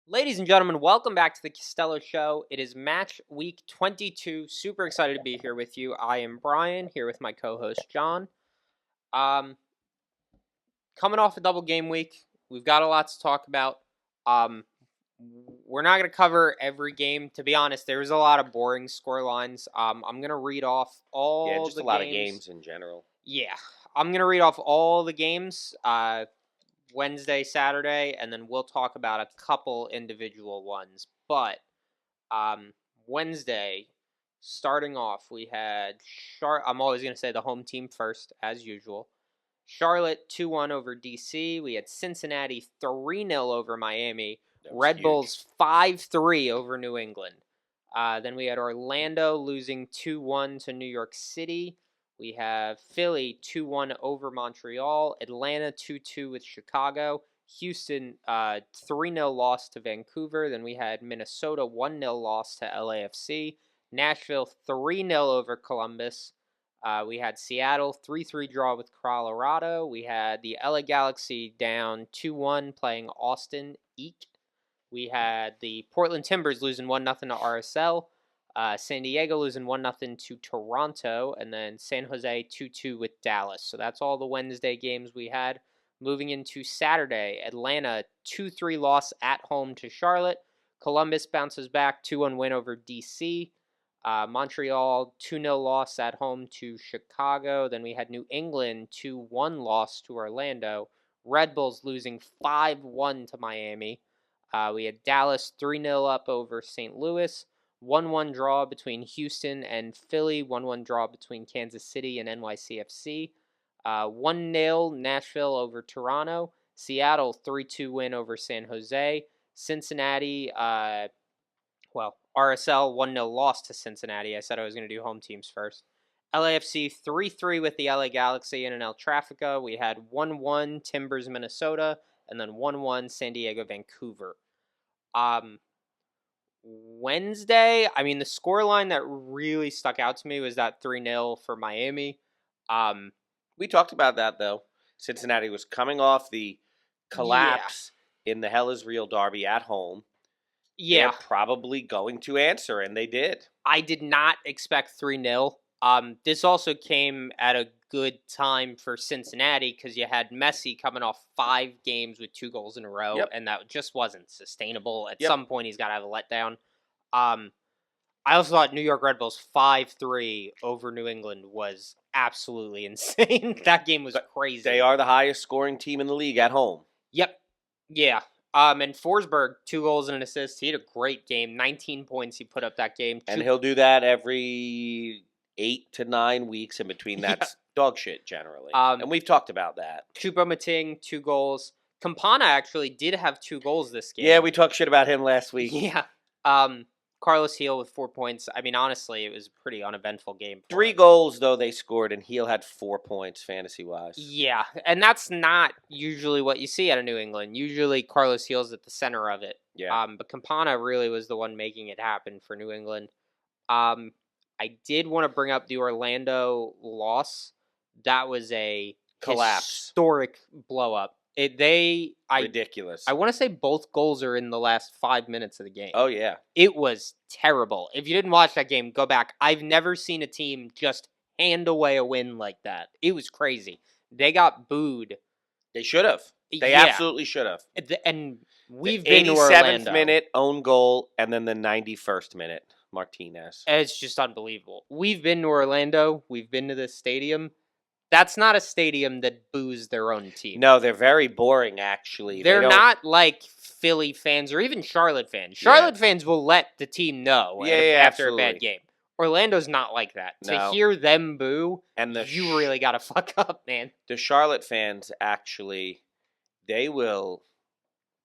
Ladies and gentlemen, welcome back to the Castello Show. It is match week 22. Super excited to be here with you. I am Brian, here with my co-host John. Um, Coming off a double game week, we've got a lot to talk about. Um, we're not going to cover every game. To be honest, there's a lot of boring score lines. I'm going to read off all just the a lot games. of games in general. Yeah, I'm going to read off all the games. Wednesday, Saturday, and then we'll talk about a couple individual ones. But Wednesday, starting off, we had I'm always going to say the home team first, as usual. Charlotte 2-1 over DC. We had Cincinnati 3-0 over Miami. Red Huge. Bulls 5-3 over New England. Then we had Orlando losing 2-1 to New York City. We have Philly 2-1 over Montreal. Atlanta 2-2 with Chicago. Houston 3-0 loss to Vancouver. Then we had Minnesota 1-0 loss to LAFC. Nashville 3-0 over Columbus. We had Seattle 3-3 draw with Colorado. We had the LA Galaxy down 2-1 playing Austin. Eek. We had the Portland Timbers losing 1-0 to RSL. San Diego losing 1-0 to Toronto. And then San Jose 2-2 with Dallas. So that's all the Wednesday games we had. Moving into Saturday, Atlanta 2-3 loss at home to Charlotte. Columbus bounces back 2-1 win over DC. Montreal 2-0 loss at home to Chicago. Then we had New England 2-1 loss to Orlando. Red Bulls losing 5-1 to Miami. We had Dallas 3-0 up over St. Louis. 1-1 draw between Houston and Philly. 1-1 draw between Kansas City and NYCFC. 1-0 Nashville over Toronto. Seattle 3-2 win over San Jose. Cincinnati, RSL 1-0 loss to Cincinnati. I said I was going to do home teams first. LAFC 3-3 with the LA Galaxy in an El Trafica. We had 1-1 Timbers Minnesota and then 1-1 San Diego Vancouver. Wednesday, the scoreline that really stuck out to me was that 3-0 for Miami. We talked about that, though. Cincinnati was coming off the collapse in the Hell is Real derby at home. Yeah. They're probably going to answer, and they did. I did not expect 3-0. This also came at a good time for Cincinnati because you had Messi coming off 5 games with 2 goals in a row, and that just wasn't sustainable. At some point, he's got to have a letdown. I also thought New York Red Bulls 5-3 over New England was absolutely insane. That game was crazy. They are the highest scoring team in the league at home. Yep. Yeah. And Forsberg, 2 goals and an assist. He had a great game. 19 points he put up that game. And he'll do that every 8 to 9 weeks in between. That's dog shit, generally. And we've talked about that. Choupo-Moting, 2 goals. Campana actually did have 2 goals this game. Yeah, we talked shit about him last week. Yeah. Carlos Heel with 4 points. Honestly, it was a pretty uneventful game. 3 goals, though, they scored, and Heel had 4 points fantasy-wise. Yeah, and that's not usually what you see out of New England. Usually, Carlos Heel's at the center of it. Yeah. But Campana really was the one making it happen for New England. I did want to bring up the Orlando loss. That was a collapse, historic blow-up. Ridiculous. I want to say both goals are in the last 5 minutes of the game. Oh, yeah. It was terrible. If you didn't watch that game, go back. I've never seen a team just hand away a win like that. It was crazy. They got booed. They should have. They absolutely should have. And we've been to Orlando. 87th minute, own goal, and then the 91st minute, Martinez. It's just unbelievable. We've been to Orlando. We've been to this stadium. That's not a stadium that boos their own team. No, they're very boring, actually. They're not like Philly fans or even Charlotte fans. Charlotte fans will let the team know after a bad game. Orlando's not like that. No. To hear them boo, and you really got to fuck up, man. The Charlotte fans, actually, they will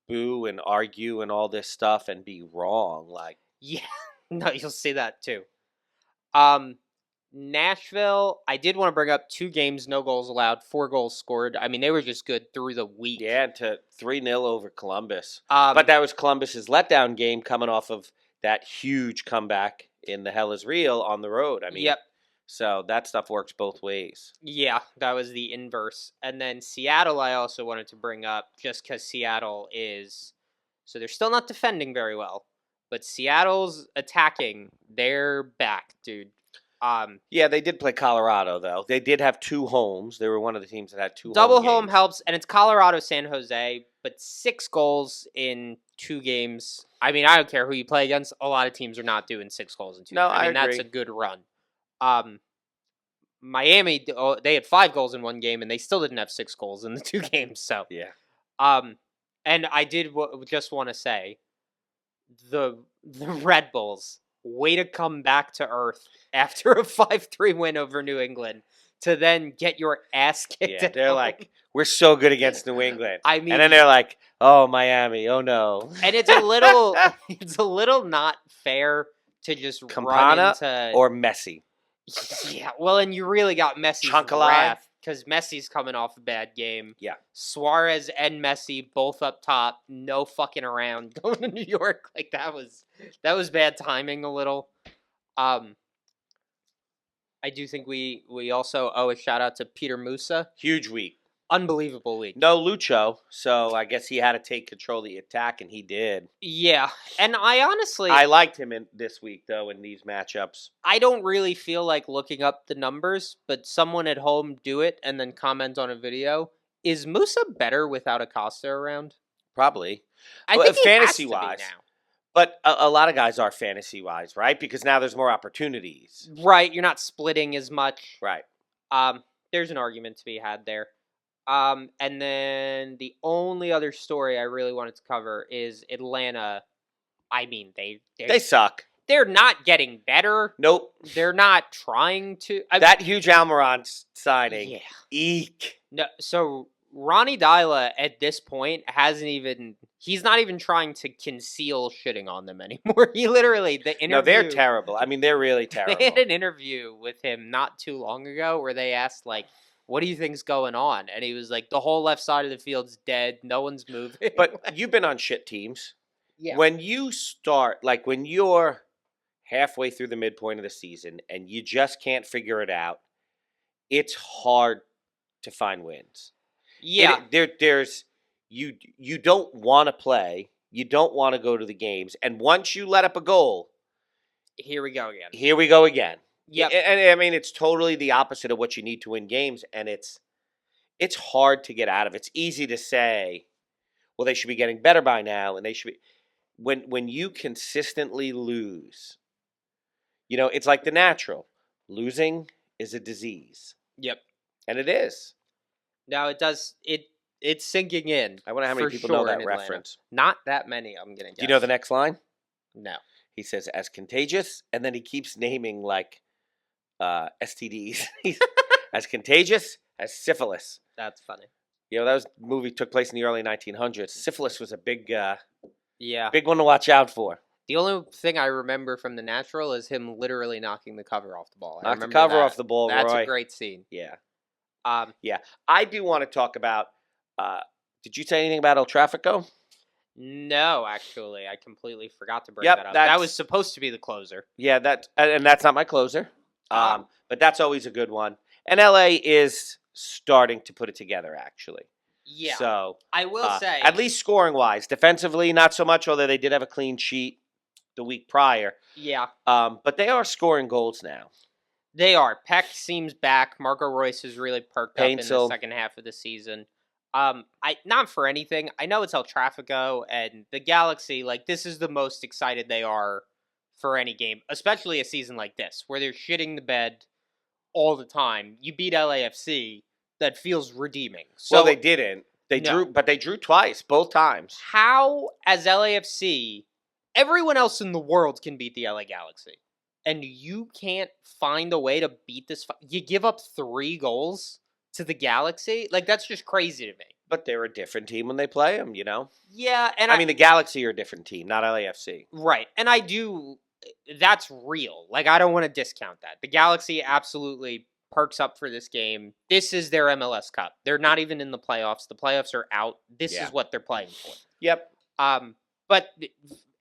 boo and argue and all this stuff and be wrong. Yeah. No, you'll see that, too. Nashville, I did want to bring up 2 games, no goals allowed, 4 goals scored. They were just good through the week. Yeah, to 3-0 over Columbus. But that was Columbus's letdown game coming off of that huge comeback in the Hell is Real on the road. Yep. So that stuff works both ways. Yeah, that was the inverse. And then Seattle I also wanted to bring up just because Seattle is So they're still not defending very well. But Seattle's attacking. They're back, dude. Yeah, they did play Colorado, though. They did have 2 homes. They were one of the teams that had 2 double home home games. helps, and it's Colorado, San Jose, but 6 goals in 2 games. I mean, I don't care who you play against. A lot of teams are not doing 6 goals in 2 games. I mean, agree. that's a good run. Miami, they had 5 goals in 1 game, and they still didn't have 6 goals in the 2 games. So yeah. And I did just want to say, the Red Bulls, way to come back to earth after a 5-3 win over New England to then get your ass kicked. Yeah, they're like, we're so good against New England. I mean, and then they're like, oh, Miami, oh no. And it's a little not fair to just Campana run into or Messi. Yeah, well, and you really got Messi's wrath because Messi's coming off a bad game. Yeah, Suarez and Messi both up top, no fucking around, going to New York. Like that was bad timing a little. I do think we also owe a shout out to Peter Musa. Huge week. Unbelievable week. No Lucho, so I guess he had to take control of the attack, and he did. Yeah, and I liked him in this week, though, in these matchups. I don't really feel like looking up the numbers, but someone at home do it and then comment on a video. Is Musa better without Acosta around? Probably. I think fantasy-wise. Now. But a lot of guys are fantasy-wise, right? Because now there's more opportunities. Right, you're not splitting as much. Right. There's an argument to be had there. And then the only other story I really wanted to cover is Atlanta. I mean, they suck. They're not getting better. Nope. They're not trying to. That huge Almiron signing. Yeah. Eek. No, so Ronnie Dyla at this point he's not even trying to conceal shitting on them anymore. He literally, the interview. No, they're terrible. I mean, they're really terrible. They had an interview with him not too long ago where they asked, like, what do you think's going on? And he was like, the whole left side of the field's dead. No one's moving. But you've been on shit teams. Yeah. When you start, like when you're halfway through the midpoint of the season and you just can't figure it out, it's hard to find wins. Yeah. There's you don't want to play. You don't want to go to the games. And once you let up a goal, here we go again. Yeah, and I mean it's totally the opposite of what you need to win games, and it's hard to get out of. It's easy to say, well, they should be getting better by now, and they should be. When you consistently lose, it's like the natural. Losing is a disease. Yep, and it is. Now it does it's sinking in. I wonder how many people know that reference. Not that many. I'm gonna guess. Do you know the next line? No. He says, "As contagious," and then he keeps naming like. STDs. As contagious as syphilis. That's funny. That was movie took place in the early 1900s. Syphilis was a big one to watch out for. The only thing I remember from The Natural is him literally knocking the cover off the ball. Knock the cover off the ball, That's Roy. a great scene. Yeah. Yeah. I do want to talk about, did you say anything about El Tráfico? No, actually. I completely forgot to bring that up. That was supposed to be the closer. Yeah, and that's not my closer. But that's always a good one. And LA is starting to put it together, actually. Yeah. So I will say, at least scoring wise, defensively not so much. Although they did have a clean sheet the week prior. Yeah. But they are scoring goals now. They are. Peck seems back. Marco Royce has really perked up in the second half of the season. Not for anything. I know it's El Tráfico and the Galaxy. Like this is the most excited they are. For any game, especially a season like this, where they're shitting the bed all the time. You beat LAFC, that feels redeeming. So, well, they didn't. They drew twice, both times. How, as LAFC, everyone else in the world can beat the LA Galaxy, and you can't find a way to beat this? You give up 3 goals to the Galaxy? Like, that's just crazy to me. But they're a different team when they play them, Yeah, and I mean, the Galaxy are a different team, not LAFC. Right, and that's real. Like, I don't want to discount that. The Galaxy absolutely perks up for this game. This is their MLS Cup. They're not even in the playoffs. The playoffs are out. This is what they're playing for. Yep. But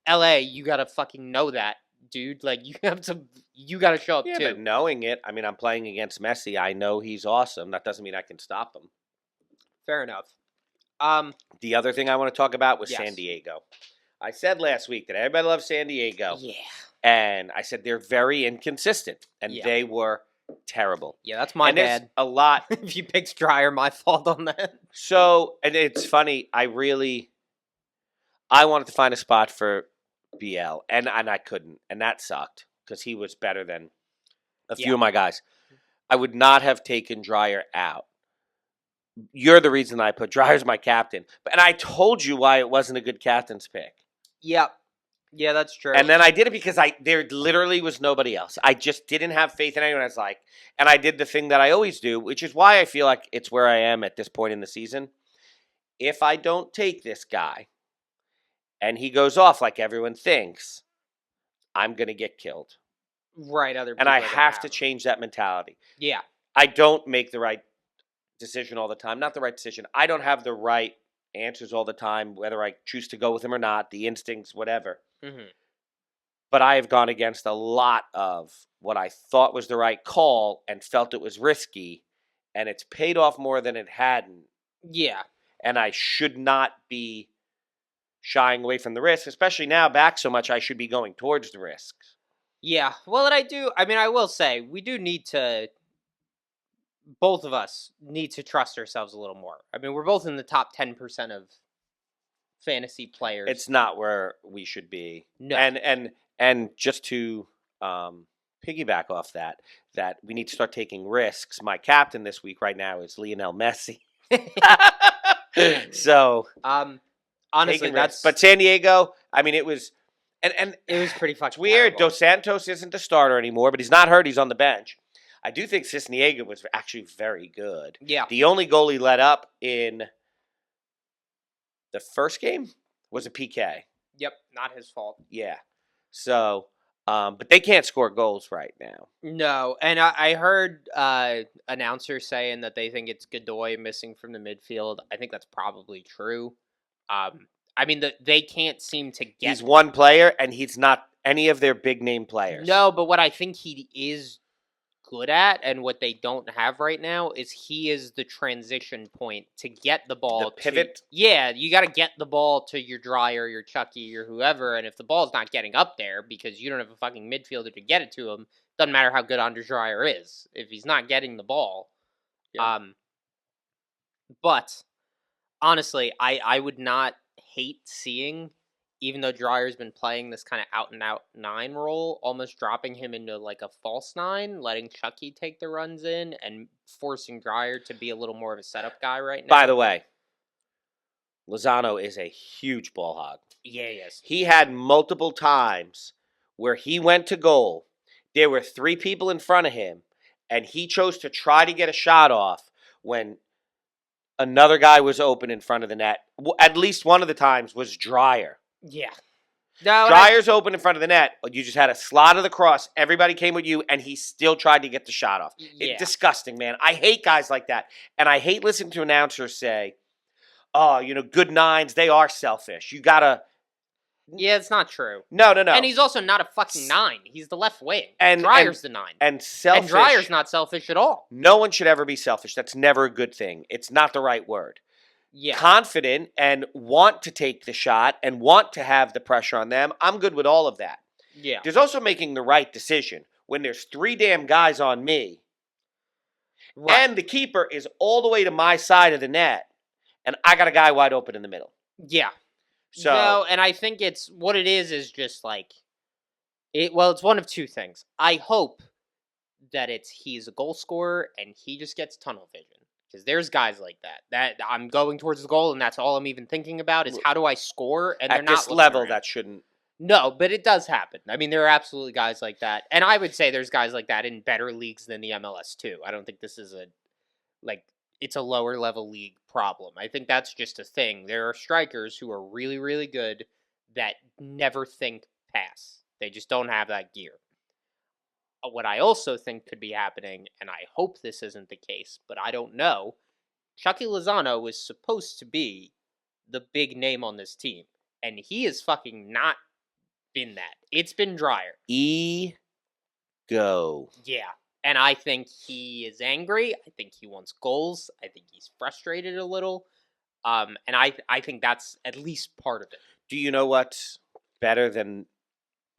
LA, you gotta fucking know that, dude. Like, you gotta show up too. But knowing it, I mean, I'm playing against Messi. I know he's awesome. That doesn't mean I can stop him. Fair enough. The other thing I want to talk about was San Diego. I said last week that everybody loves San Diego. Yeah. And I said they're very inconsistent. And Yeah. they were terrible. Yeah, that's my and there's bad. a lot. If you picked Dryer, my fault on that. So, and it's funny, I wanted to find a spot for BL, and I couldn't. And that sucked because he was better than a few of my guys. I would not have taken Dryer out. You're the reason I put Dryer as my captain. And I told you why it wasn't a good captain's pick. Yep. Yeah, that's true. And then I did it because there literally was nobody else. I just didn't have faith in anyone. I was like, and I did the thing that I always do, which is why I feel like it's where I am at this point in the season. If I don't take this guy and he goes off like everyone thinks, I'm going to get killed. Right, other people. And I have to change that mentality. Yeah. I don't make the right decision all the time. Not the right decision. I don't have the right answers all the time, whether I choose to go with him or not, the instincts, whatever. Mm-hmm. But I have gone against a lot of what I thought was the right call and felt it was risky, and it's paid off more than it hadn't. Yeah. And I should not be shying away from the risk, especially now back so much, I should be going towards the risks. Yeah. Well, and I will say, we do need to, both of us need to trust ourselves a little more. I mean, we're both in the top 10% of fantasy players. It's not where we should be. No. And just to piggyback off that we need to start taking risks. My captain this week right now is Lionel Messi. So honestly, that's but San Diego, I mean, it was and it was pretty fucking weird. terrible. Dos Santos isn't the starter anymore, but he's not hurt. He's on the bench. I do think Cisniega was actually very good. Yeah. The only goal he let up in the first game was a PK. Yep, not his fault. Yeah. So, but they can't score goals right now. No, and I heard announcers saying that they think it's Godoy missing from the midfield. I think that's probably true. I mean, they can't seem to get... He's one player, and he's not any of their big-name players. No, but what I think he is good at, and what they don't have right now, is he is the transition point to get the ball. The pivot? Yeah, you got to get the ball to your Dryer, your Chucky, or whoever, and if the ball's not getting up there because you don't have a fucking midfielder to get it to him, doesn't matter how good Andre Dryer is. If he's not getting the ball. Yeah. But, honestly, I would not hate seeing, even though Dryer's been playing this kind of out-and-out 9 role, almost dropping him into like a false 9, letting Chucky take the runs in, and forcing Dryer to be a little more of a setup guy right now. By the way, Lozano is a huge ball hog. Yeah, he is. He had multiple times where he went to goal. There were 3 people in front of him, and he chose to try to get a shot off when another guy was open in front of the net. At least one of the times was Dryer. Yeah. No, Dryer's open in front of the net. You just had a slot of the cross. Everybody came with you, and he still tried to get the shot off. Yeah. It's disgusting, man. I hate guys like that. And I hate listening to announcers say, oh, good 9s, they are selfish. You got to... Yeah, it's not true. No. And he's also not a fucking 9. He's the left wing. And Dryer's the 9. And selfish. And Dryer's not selfish at all. No one should ever be selfish. That's never a good thing. It's not the right word. Yeah. Confident and want to take the shot and want to have the pressure on them. I'm good with all of that. Yeah. There's also making the right decision when there's 3 damn guys on me. Right. And the keeper is all the way to my side of the net, and I got a guy wide open in the middle. Yeah. So, no, and I think it's what it is just like it's one of 2 things. I hope that he's a goal scorer and he just gets tunnel vision. Because there's guys like that I'm going towards the goal and that's all I'm even thinking about is how do I score? And they're not at this level that shouldn't. No, but it does happen. I mean, there are absolutely guys like that. And I would say there's guys like that in better leagues than the MLS too. I don't think this is it's a lower level league problem. I think that's just a thing. There are strikers who are really, really good that never think pass. They just don't have that gear. What I also think could be happening, and I hope this isn't the case, but I don't know, Chucky Lozano was supposed to be the big name on this team, and he has fucking not been that. It's been Dryer. Go. Yeah. And I think he is angry. I think he wants goals. I think he's frustrated a little. And I think that's at least part of it. Do you know what's better than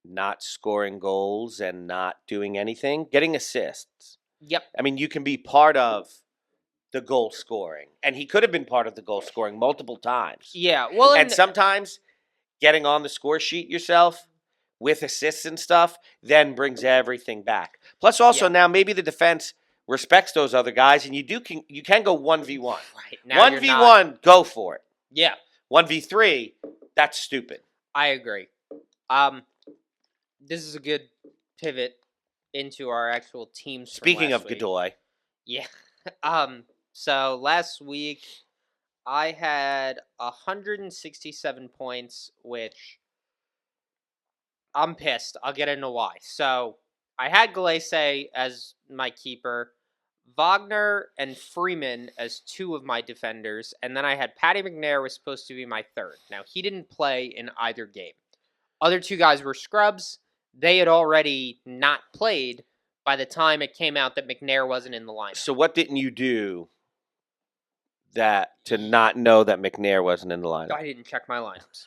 not scoring goals and not doing anything? Getting assists. Yep. I mean, you can be part of the goal scoring, and he could have been part of the goal scoring multiple times. Yeah. Well, And and sometimes getting on the score sheet yourself with assists and stuff then brings everything back. Plus, also yeah. now maybe the defense respects those other guys, and you can go 1v1. Right. Now One you're v not. one, go for it. Yeah. 1v3, that's stupid. I agree. Um, this is a good pivot into our actual teams from Speaking last of week. Godoy, Yeah. So last week I had 167 points, which I'm pissed. I'll get into why. So I had Galese as my keeper, Wagner and Freeman as two of my defenders, and then I had Patty McNair was supposed to be my third. Now he didn't play in either game. Other two guys were scrubs. They had already not played by the time it came out that McNair wasn't in the lineup. so what didn't you do that to not know that McNair wasn't in the lineup? I didn't check my lineups.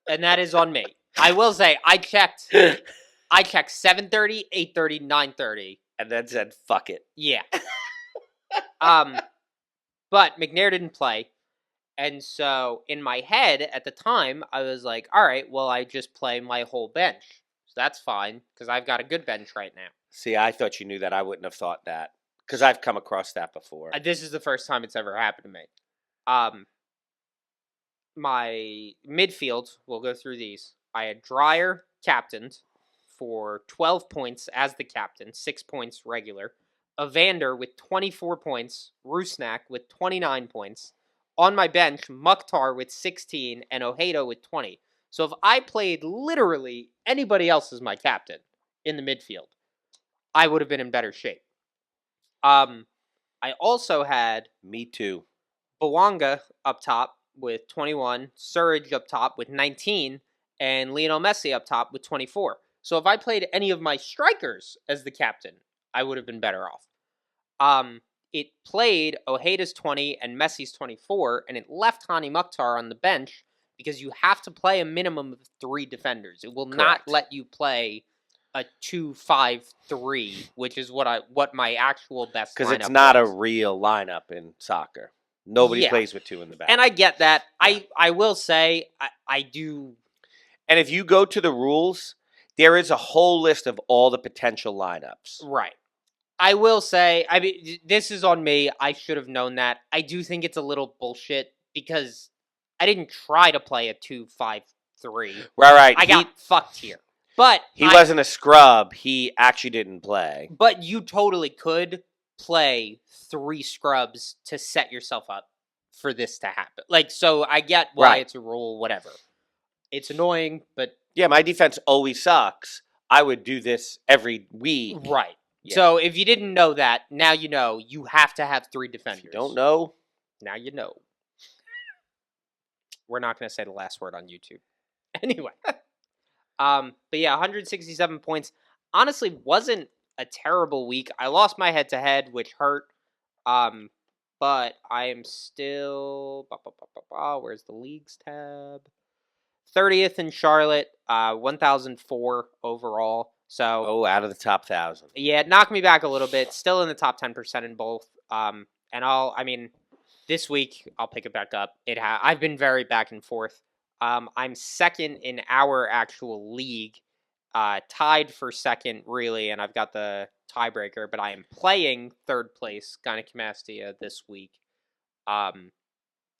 And that is on me. I will say I checked 7:30, 8:30, 9:30. And then said, fuck it. Yeah. But McNair didn't play. And so in my head at the time, I was like, all right, well, I just play my whole bench. So that's fine because I've got a good bench right now. See, I thought you knew that. I wouldn't have thought that because I've come across that before. This is the first time it's ever happened to me. My midfield, we'll go through these. I had Dreyer captained for 12 points as the captain, 6 points regular. Evander with 24 points, Rusnak with 29 points. On my bench, Mukhtar with 16 and Ojeda with 20. So if I played literally anybody else as my captain in the midfield, I would have been in better shape. I also had Me too. Bawanga up top with 21, Surridge up top with 19, and Lionel Messi up top with 24. So if I played any of my strikers as the captain, I would have been better off. It played Ojeda's 20 and Messi's 24, and it left Hani Mukhtar on the bench because you have to play a minimum of 3 defenders. It will not Correct. let you play a 2-5-3, which is what my actual best Because lineup it's not a was. real lineup in soccer. Nobody Yeah. plays with 2 in the back. And I get that. Yeah. I will say I do. And if you go to the rules, there is a whole list of all the potential lineups. Right. I will say, I mean, this is on me. I should have known that. I do think it's a little bullshit because I didn't try to play a 2-5-3. Right. I got fucked here. But He wasn't a scrub. He actually didn't play. But you totally could play 3 scrubs to set yourself up for this to happen. Like, so I get why it's a rule, whatever. It's annoying, but yeah, my defense always sucks. I would do this every week. Right. Yeah. So if you didn't know that, now you know you have to have 3 defenders. If you don't know, now you know. We're not going to say the last word on YouTube. Anyway. But yeah, 167 points. Honestly, wasn't a terrible week. I lost my head-to-head, which hurt. But I am still... Where's the leagues tab? 30th in Charlotte, 1,004 overall. So out of the top 1,000. Yeah, it knocked me back a little bit. Still in the top 10% in both. This week I'll pick it back up. I've been very back and forth. I'm second in our actual league, tied for second really, and I've got the tiebreaker. But I am playing third place, Gynecomastia, this week.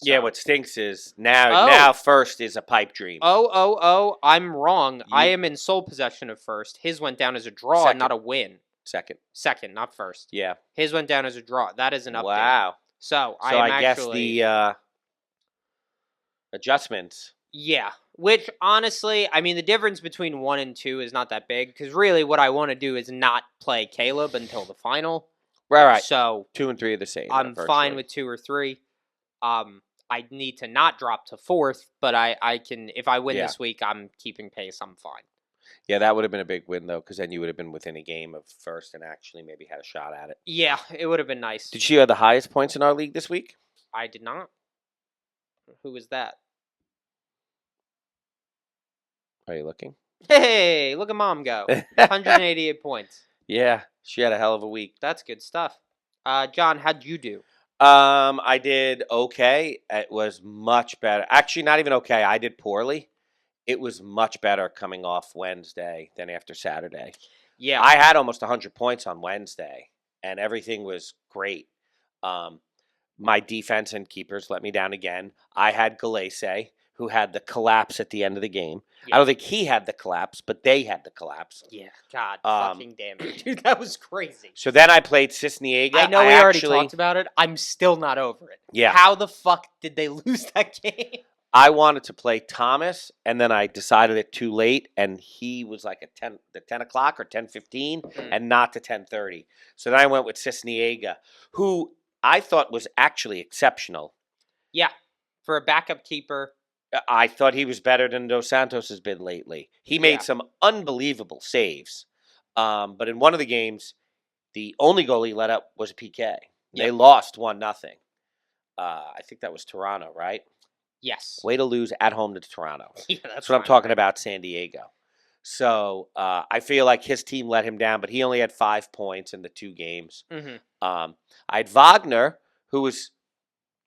Yeah, what stinks is now first is a pipe dream. I'm wrong. I am in sole possession of first. His went down as a draw, Second. not a win. Second, not first. Yeah. His went down as a draw. That is an update. Wow. So I guess the adjustments. Yeah. Which, honestly, I mean, the difference between 1 and 2 is not that big. Because really what I want to do is not play Caleb until the final. Right. So 2 and 3 are the same. I'm fine with 2 or 3. I need to not drop to 4th, but I can, if I win this week, I'm keeping pace. I'm fine. Yeah, that would have been a big win, though, because then you would have been within a game of first and actually maybe had a shot at it. Yeah, it would have been nice. Did she have the highest points in our league this week? I did not. Who was that? Are you looking? Hey, look at Mom go. 188 points. Yeah, she had a hell of a week. That's good stuff. John, how'd you do? I did okay. It was much better. Actually, not even okay. I did poorly. It was much better coming off Wednesday than after Saturday. Yeah. I had almost 100 points on Wednesday, and everything was great. Um, my defense and keepers let me down again. I had Galese, who had the collapse at the end of the game. I don't think he had the collapse, but they had the collapse. Yeah, God Um, fucking damn it. Dude, that was crazy. So then I played Cisniega. I know we already talked about it. I'm still not over it. Yeah. How the fuck did they lose that game? I wanted to play Thomas, and then I decided it too late, and he was like at 10 o'clock or 10:15, and not to 10:30. So then I went with Cisniega, who I thought was actually exceptional. Yeah, for a backup keeper. I thought he was better than Dos Santos has been lately. He made some unbelievable saves. But in one of the games, the only goal he let up was a PK. They lost 1-0. I think that was Toronto, right? Yes. Way to lose at home to Toronto. Yeah, that's what I'm talking about, San Diego. So I feel like his team let him down, but he only had 5 points in the 2 games. Mm-hmm. I had Wagner, who was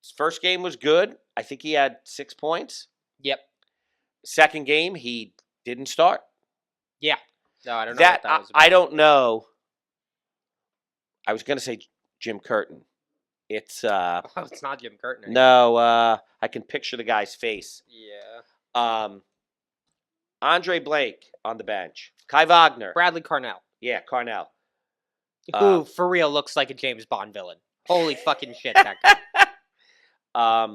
his first game was good. I think he had 6 points. Yep. Second game, he didn't start. Yeah. No, I don't know what that was about. I don't know. I was going to say Jim Curtin. It's it's not Jim Curtin. No, I can picture the guy's face. Yeah. Andre Blake on the bench. Kai Wagner. Bradley Carnell. Yeah, Carnell. Who, for real, looks like a James Bond villain. Holy fucking shit, that guy.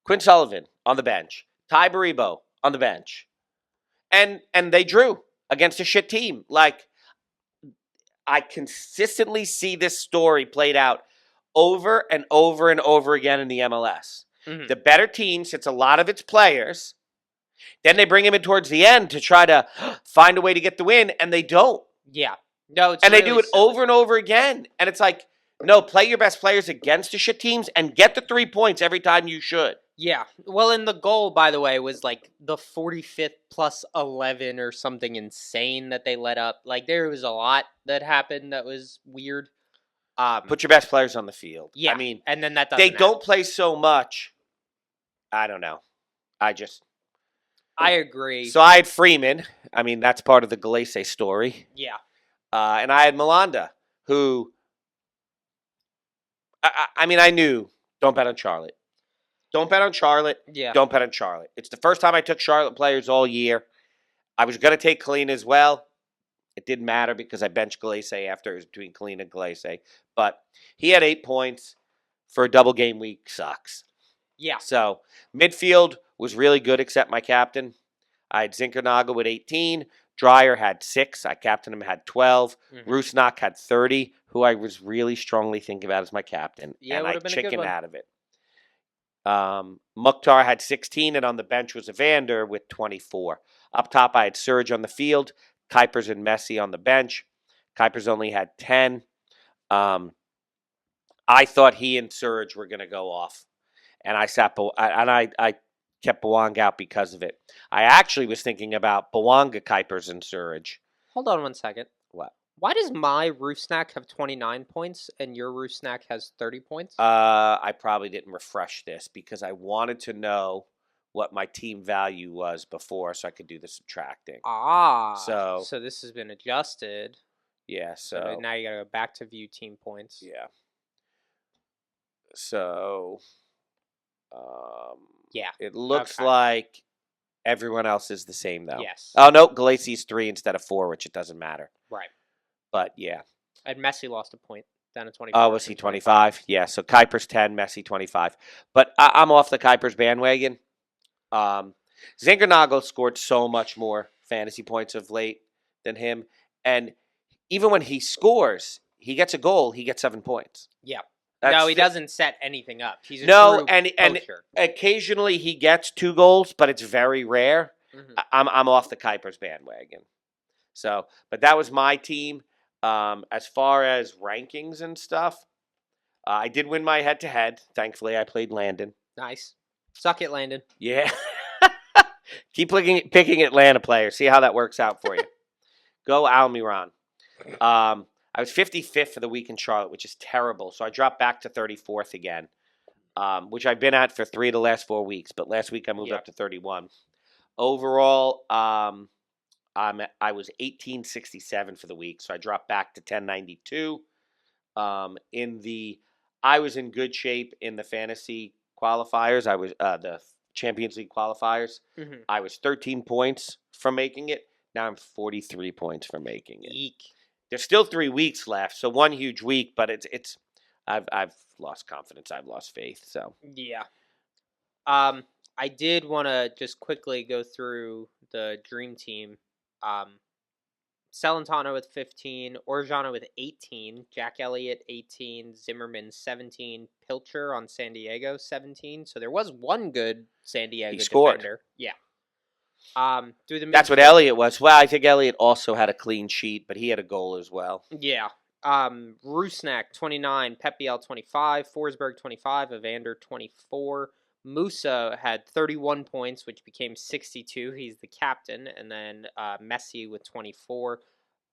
Quinn Sullivan on the bench. Ty Baribo on the bench. And they drew against a shit team. Like, I consistently see this story played out over and over and over again in the MLS. Mm-hmm. The better team sits a lot of its players. Then they bring him in towards the end to try to find a way to get the win, and they don't. Yeah. No, it's and really they do it over and over again. And it's like, no, play your best players against the shit teams and get the 3 points every time you should. Yeah. Well, and the goal, by the way, was like the 45th plus 11 or something insane that they let up. Like, there was a lot that happened that was weird. Put your best players on the field. Yeah. I mean, and then that they don't play so much. I don't know. I agree. So I had Freeman. I mean, that's part of the Galese story. Yeah. And I had Malanda, who, I mean, I knew, don't bet on Charlotte. Don't bet on Charlotte. Yeah. Don't bet on Charlotte. It's the first time I took Charlotte players all year. I was going to take Colleen as well. It didn't matter because I benched Galese after it was between Colleen and Galese. But he had 8 points for a double game week. Sucks. Yeah. So midfield was really good except my captain. I had Zinkernagel with 18. Dreyer had 6. I captained him, had 12. Mm-hmm. Rusnak had 30, who I was really strongly thinking about as my captain. Yeah, and I chickened out of it. Mukhtar had 16, and on the bench was Evander with 24. Up top, I had Serge on the field. Kuipers and Messi on the bench. Kuipers only had 10. I thought he and Serge were going to go off. And I kept Bawang out because of it. I actually was thinking about Bawanga, Kuipers, and Surge. Hold on 1 second. What? Why does my Roof Snack have 29 points and your Roof Snack has 30 points? I probably didn't refresh this because I wanted to know what my team value was before so I could do the subtracting. So this has been adjusted. Yeah, so now you got to go back to view team points. Yeah. So yeah. It looks like everyone else is the same, though. Yes. Oh, no, Galesi's 3 instead of 4, which it doesn't matter. Right. But, yeah. And Messi lost a point down to 25. Oh, was he 25? Yeah, so Kuipers 10, Messi 25. But I'm off the Kuipers bandwagon. Zinkernagel scored so much more fantasy points of late than him. And even when he scores, he gets a goal, he gets 7 points. Yeah. No, he doesn't set anything up. He's a true and poacher. Occasionally he gets 2 goals, but it's very rare. Mm-hmm. I'm off the Kuipers bandwagon. So, but that was my team. As far as rankings and stuff, I did win my head-to-head. Thankfully, I played Landon. Nice. Suck it, Landon. Yeah. Keep picking Atlanta players. See how that works out for you. Go Almiron. I was 55th for the week in Charlotte, which is terrible. So I dropped back to 34th again, which I've been at for 3 of the last 4 weeks. But last week I moved Yeah. up to 31. Overall, I was 1867 for the week, so I dropped back to 1092. I was in good shape in the fantasy qualifiers. I was the Champions League qualifiers. Mm-hmm. I was 13 points from making it. Now I'm 43 points from making it. Eek. There's still 3 weeks left, so one huge week, but it's I've lost confidence. I've lost faith. So Yeah. I did want to just quickly go through the dream team. Celentano with 15, Orjano with 18, Jack Elliott 18, Zimmerman 17, Pilcher on San Diego 17. So there was one good San Diego scored. defender. Yeah. Through the That's what midfield. Elliott was. Well, I think Elliott also had a clean sheet, but he had a goal as well. Yeah. Rusnak 29, Pepiel 25, Forsberg 25, Evander 24. Musa had 31 points, which became 62. He's the captain. And then Messi with 24.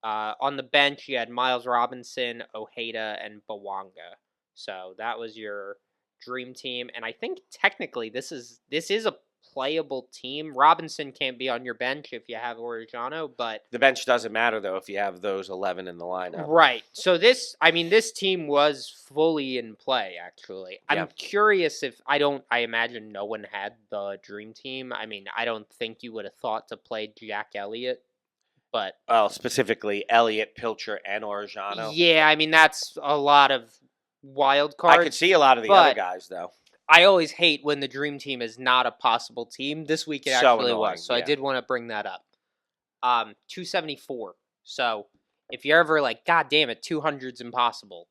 On the bench, you had Miles Robinson, Ojeda, and Bawanga. So that was your dream team. And I think technically this is a playable team. Robinson can't be on your bench if you have Orejano, but The bench doesn't matter though if you have those 11 in the lineup. right. So this team was fully in play actually. Yeah. I'm curious if I imagine no one had the dream team. I mean, I don't think you would have thought to play Jack Elliott, but Well, specifically Elliott, Pilcher, and Orjano. yeah, I mean that's a lot of wild I cards. could see a lot of the other guys though. I always hate when the dream team is not a possible team. This week it So actually annoying, was, so I yeah. did want to bring that up. 274. So if you're ever like, God damn it, 200's impossible,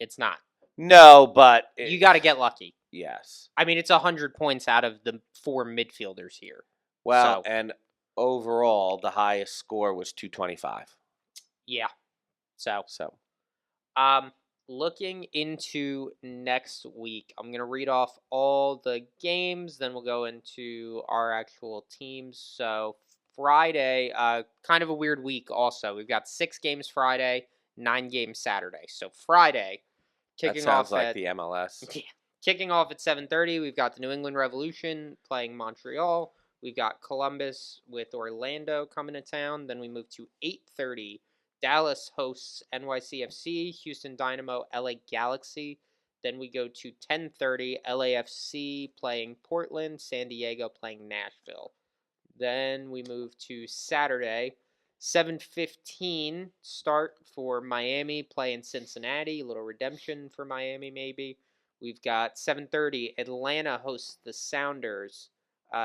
it's not. No, but You got to get lucky. Yes. I mean, it's 100 points out of the 4 midfielders here. Well, So, and overall, the highest score was 225. yeah. So, So looking into next week, I'm gonna read off all the games. Then we'll go into our actual teams. So Friday, kind of a weird week. Also, we've got 6 games Friday, 9 games Saturday. So Friday, that kicking sounds off like at the MLS. yeah, kicking off at 7:30. We've got the New England Revolution playing Montreal. We've got Columbus with Orlando coming to town. Then we move to 8:30. Dallas hosts NYCFC, Houston Dynamo, LA Galaxy. Then we go to 10:30, LAFC playing Portland, San Diego playing Nashville. Then we move to Saturday, 7:15 start for Miami playing Cincinnati. A little redemption for Miami maybe. We've got 7:30, Atlanta hosts the Sounders.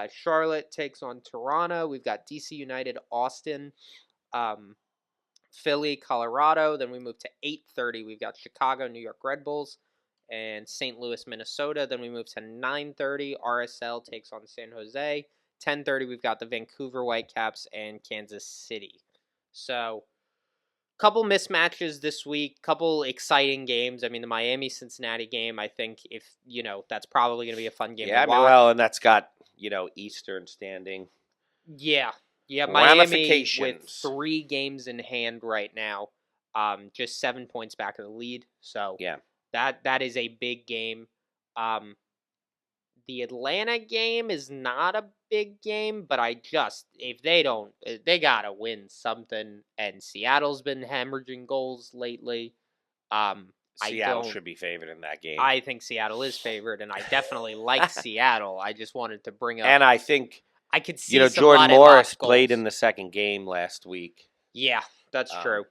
Charlotte takes on Toronto. We've got DC United, Austin. Philly, Colorado. Then we move to 8:30. We've got Chicago, New York Red Bulls, and St. Louis, Minnesota. Then we move to 9:30. RSL takes on San Jose. 10:30. We've got the Vancouver Whitecaps and Kansas City. So, couple mismatches this week. Couple exciting games. I mean, the Miami Cincinnati game. I think that's probably going to be a fun game. Yeah, to watch. well, and that's got Eastern standing. Yeah. Miami with Ramifications. 3 games in hand right now, just 7 points back of the lead. So Yeah, that is a big game. The Atlanta game is not a big game, but if they gotta win something. And Seattle's been hemorrhaging goals lately. Seattle should be favored in that game. I think Seattle is favored, and I definitely like Seattle. I just wanted to bring up, and I think I could see some Jordan Morris played goals. in the second game last week. Yeah, that's true.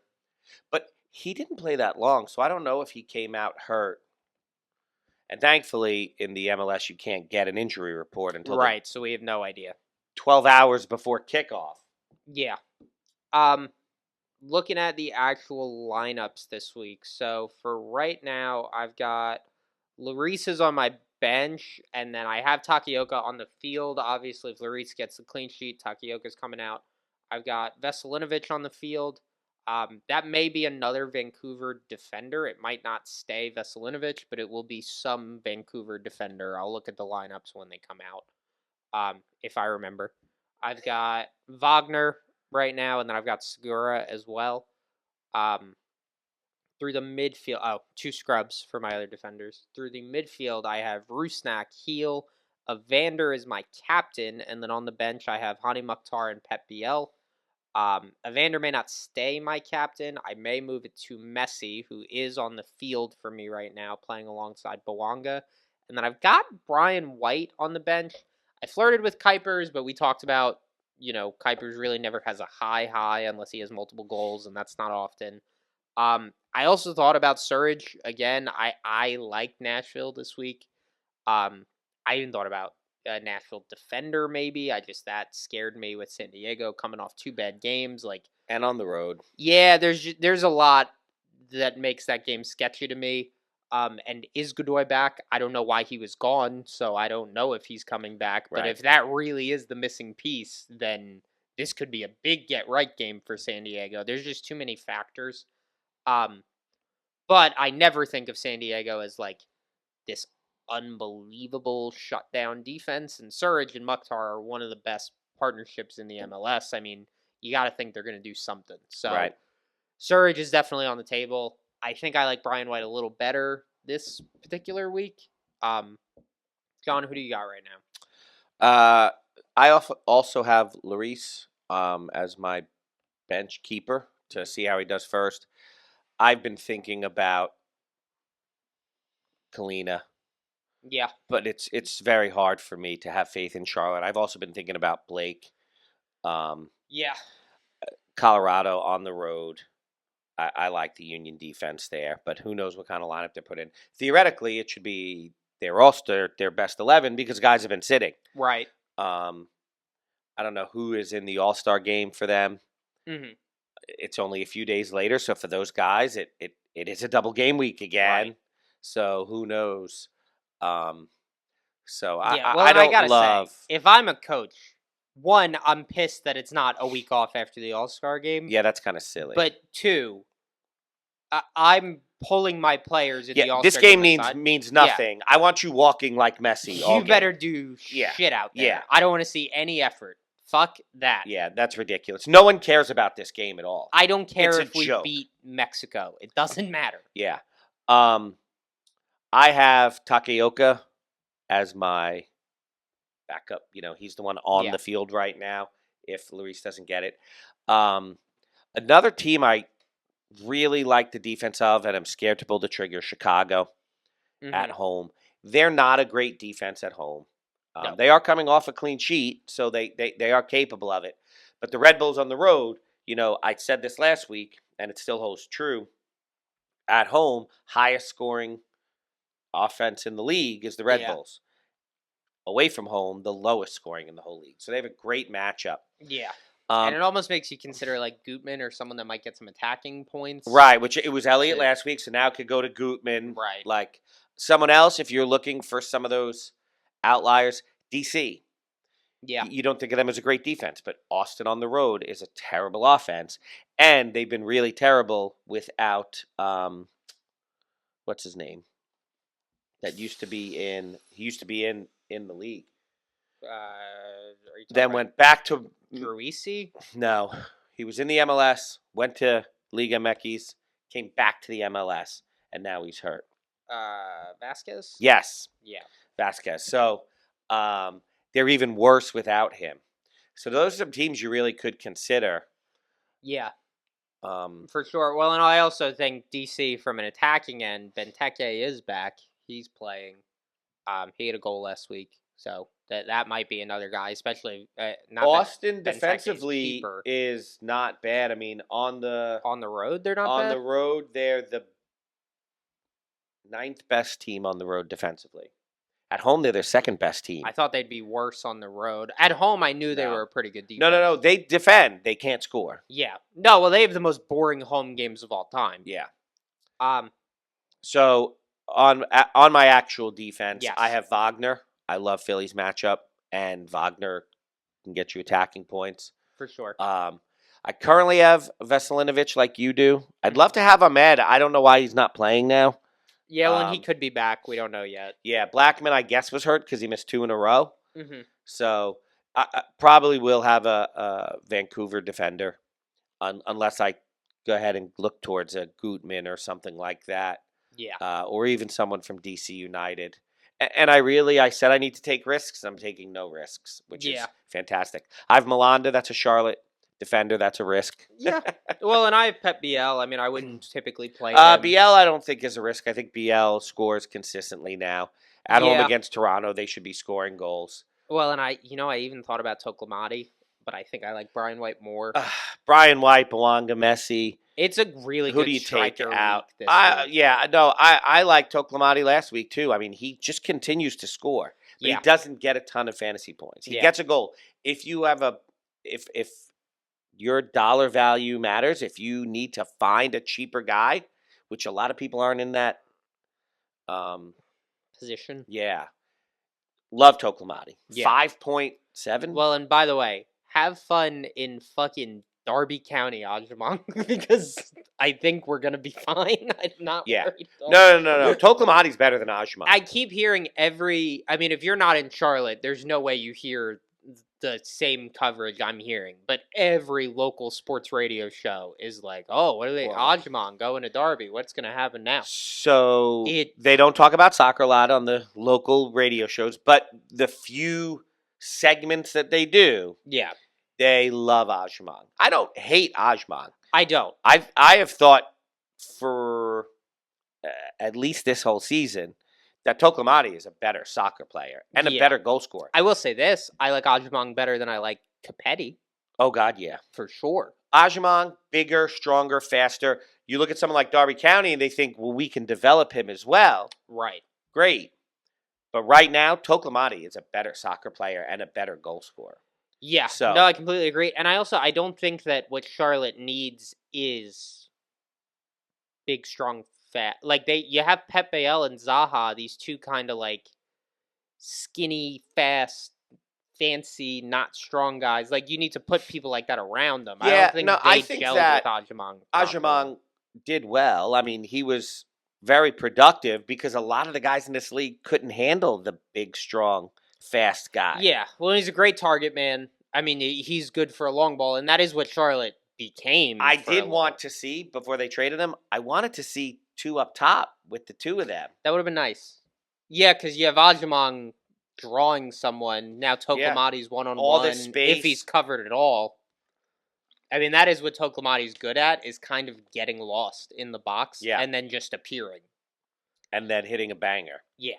But he didn't play that long, so I don't know if he came out hurt. And thankfully, in the MLS, you can't get an injury report until Right, so we have no idea. 12 hours before kickoff. Yeah. Looking at the actual lineups this week. So for right now, I've got Lloris is on my bench, and then I have Takaoka on the field. Obviously, if Lloris gets the clean sheet, Takaoka's coming out. I've got Veselinovic on the field. That may be another Vancouver defender. It might not stay Veselinovic, but it will be some Vancouver defender. I'll look at the lineups when they come out, if I remember. I've got Wagner right now, and then I've got Segura as well. Um, through the midfield, two scrubs for my other defenders. Through the midfield, I have Rusnak, Heel, Evander is my captain, and then on the bench, I have Hani Mukhtar and Pep Biel. Evander may not stay my captain. I may move it to Messi, who is on the field for me right now, playing alongside Bawanga. And then I've got Brian White on the bench. I flirted with Kuipers, but we talked about, Kuipers really never has a high unless he has multiple goals, and that's not often. I also thought about Surridge again. I like Nashville this week. I even thought about a Nashville defender maybe. That scared me with San Diego coming off two bad games. Like, And on the road. yeah, there's a lot that makes that game sketchy to me. And is Godoy back? I don't know why he was gone, so I don't know if he's coming back. But Right. if that really is the missing piece, then this could be a big get right game for San Diego. There's just too many factors. But I never think of San Diego as like this unbelievable shutdown defense. And Surridge and Mukhtar are one of the best partnerships in the MLS. I mean, you got to think they're going to do something. So Right. Surridge is definitely on the table. I think I like Brian White a little better this particular week. John, who do you got right now? I also have Lloris as my bench keeper to see how he does first. I've been thinking about Kalina, Yeah. but it's very hard for me to have faith in Charlotte. I've also been thinking about Blake. Yeah. Colorado on the road. I like the Union defense there, but who knows what kind of lineup they put in. Theoretically, it should be their best 11 because guys have been sitting. Right. I don't know who is in the All-Star game for them. Mm-hmm. It's only a few days later, so for those guys, it is a double game week again. Right. So who knows? So Yeah, I don't gotta love. say, if I'm a coach, one, I'm pissed that it's not a week off after the All-Star game. Yeah, that's kind of silly. But two, I'm pulling my players in the All-Star this game game means nothing. Yeah. I want you walking like Messi. You better do shit out there. Yeah. I don't want to see any effort. Fuck that. Yeah, that's ridiculous. No one cares about this game at all. I don't care if we beat Mexico. It doesn't matter. Yeah. I have Takeoka as my backup. He's the one on the field right now if Luis doesn't get it. Another team I really like the defense of, and I'm scared to pull the trigger, Chicago at home. They're not a great defense at home. No. They are coming off a clean sheet, so they are capable of it. But the Red Bulls on the road, I said this last week, and it still holds true. At home, highest scoring offense in the league is the Red Bulls. Away from home, the lowest scoring in the whole league. So they have a great matchup. Yeah. And it almost makes you consider like Gutman or someone that might get some attacking points. Right, which it was Elliott last week, so now it could go to Gutman. Right. Like someone else, if you're looking for some of those outliers, DC. Yeah. You don't think of them as a great defense, but Austin on the road is a terrible offense. And they've been really terrible without, what's his name? He used to be in the league. Then went back to Druisi? No, he was in the MLS, went to Liga MX, came back to the MLS, and now he's hurt. Vasquez? Yes. Yeah. Vasquez. So they're even worse without him. So those are some teams you really could consider. Yeah. For sure. Well, and I also think DC from an attacking end, Benteke is back. He's playing. He had a goal last week, so that might be another guy, especially Austin defensively is not bad. I mean, on the road they're not bad. On the road, they're the 9th best team on the road defensively. At home, they're their 2nd best team. I thought they'd be worse on the road. At home, I knew they were a pretty good defense. No. They defend. They can't score. Yeah. No, well, they have the most boring home games of all time. Yeah. So on my actual defense, I have Wagner. I love Philly's matchup, and Wagner can get you attacking points. For sure. I currently have Veselinovic like you do. I'd love to have Ahmed. I don't know why he's not playing now. Yeah, well, and he could be back. We don't know yet. Yeah, Blackman, I guess, was hurt because he missed 2 in a row. Mm-hmm. So I probably will have a Vancouver defender, unless I go ahead and look towards a Gutman or something like that, Yeah. or even someone from DC United. And I said I need to take risks. I'm taking no risks, which Yeah. is fantastic. I have Melanda. That's a Charlotte defender. That's a risk. Yeah. Well, and I have Pep BL. I mean, I wouldn't typically play him. BL, I don't think is a risk. I think BL scores consistently now. At home Yeah. against Toronto, they should be scoring goals. Well, and I even thought about Toklamati, but I think I like Brian White more. Brian White, Belonga, Messi. It's a really Who good do you take striker out? week this week. Yeah, no, I liked Toklamati last week too. I mean, he just continues to score, but Yeah. he doesn't get a ton of fantasy points. He Yeah. gets a goal. If you have if your dollar value matters, if you need to find a cheaper guy, which a lot of people aren't in that Position. yeah. Love Toklamati. Yeah. 5.7. Well, and by the way, have fun in fucking Darby County, Ajamon, because I think we're gonna be fine. I'm not Yeah. worried. No. Toklamati's better than Ajman. I keep hearing I mean, if you're not in Charlotte, there's no way you hear the same coverage I'm hearing. But every local sports radio show is like, oh, what are they? Well, Ajman going to Derby. What's going to happen now? So they don't talk about soccer a lot on the local radio shows, but the few segments that they do, Yeah. they love Ajman. I don't hate Ajman. I don't. I have thought for at least this whole season that Toklamati is a better soccer player and a Yeah. better goal scorer. I will say this. I like Ajman better than I like Capetti, Oh, God, yeah. for sure. Ajman, bigger, stronger, faster. You look at someone like Derby County and they think, well, we can develop him as well. Right. Great. But right now, Toklamati is a better soccer player and a better goal scorer. Yeah. So- No, I completely agree. And I don't think that what Charlotte needs is big, strong, fat. Like you have Pepe L and Zaha, these two kind of like skinny, fast, fancy, not strong guys. Like you need to put people like that around them. I Yeah, don't think no, they I think gelled that with Ajamang. Ajman did well. I mean, he was very productive because a lot of the guys in this league couldn't handle the big, strong, fast guy. Yeah, well, he's a great target man. I mean, he's good for a long ball, and that is what Charlotte became. I for did a want to see, before they traded him, I wanted to see two up top with the two of them. That would have been nice. Yeah, because you have Ajamang drawing someone. Now Toklamati's All one-on-one. this space. If he's covered at all. I mean, that is what Toklamati's good at, is kind of getting lost in the box Yeah. and then just appearing. And then hitting a banger. Yeah.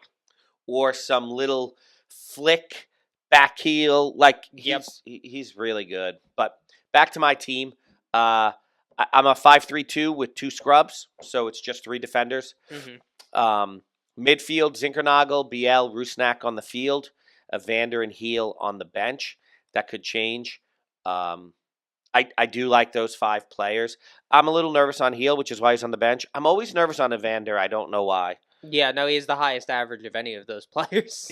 Or some little flick, back heel. Like, Yep. he's really good. But back to my team. I'm a 5-3-2 with two scrubs, so it's just three defenders. Mm-hmm. Midfield, Zinkernagel, BL, Rusnak on the field, Evander and Heel on the bench. That could change. I do like those five players. I'm a little nervous on Heel, which is why he's on the bench. I'm always nervous on Evander. I don't know why. Yeah, no, he's the highest average of any of those players.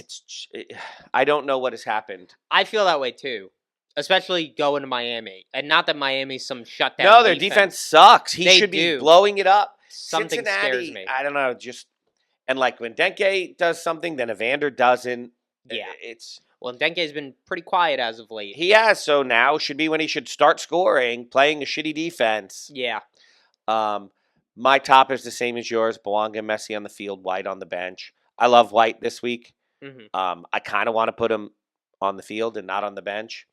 I don't know what has happened. I feel that way too. Especially going to Miami. And not that Miami's some shutdown No, their defense sucks. He They should be do. blowing it up. Something Cincinnati, scares me. I don't know. And like when Denke does something, then Evander doesn't. Yeah. It's Well, Denke's been pretty quiet as of late. he has. So now should be when he should start scoring, playing a shitty defense. Yeah. My top is the same as yours. Belonga, Messi on the field, White on the bench. I love White this week. Mm-hmm. I kind of want to put him on the field and not on the bench.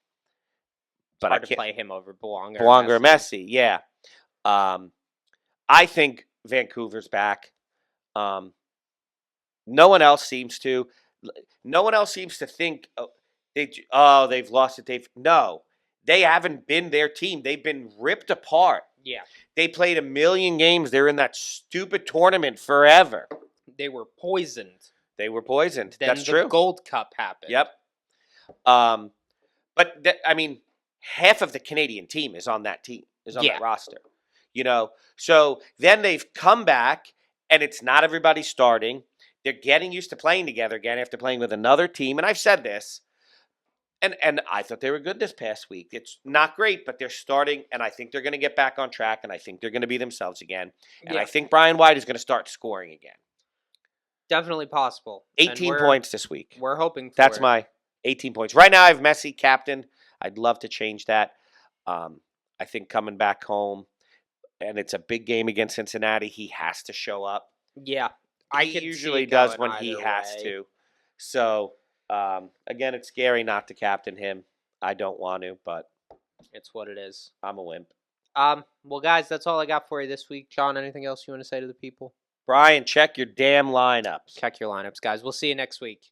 But Hard I to can't play him over Belonga. Belonga or Messi, yeah. I think Vancouver's back. No one else seems to. No one else seems to think they've lost it. They haven't been their team. They've been ripped apart. Yeah. They played 1 million games. They're in that stupid tournament forever. They were poisoned. They were poisoned. Then That's the true. Gold Cup happened. Yep. But half of the Canadian team is on that team, is on that roster. So then they've come back, and it's not everybody starting. They're getting used to playing together again after playing with another team. And I've said this, and I thought they were good this past week. It's not great, but they're starting, and I think they're going to get back on track, and I think they're going to be themselves again. And I think Brian White is going to start scoring again. Definitely possible. 18 points this week. We're hoping for That's it. my 18 points. Right now, I have Messi captain. I'd love to change that. I think coming back home, and it's a big game against Cincinnati, he has to show up. Yeah, I He could see usually it does going when he either has way. to. So, again, it's scary not to captain him. I don't want to, but It's what it is. I'm a wimp. Well, guys, that's all I got for you this week. John, anything else you want to say to the people? Brian, check your damn lineups. Check your lineups, guys. We'll see you next week.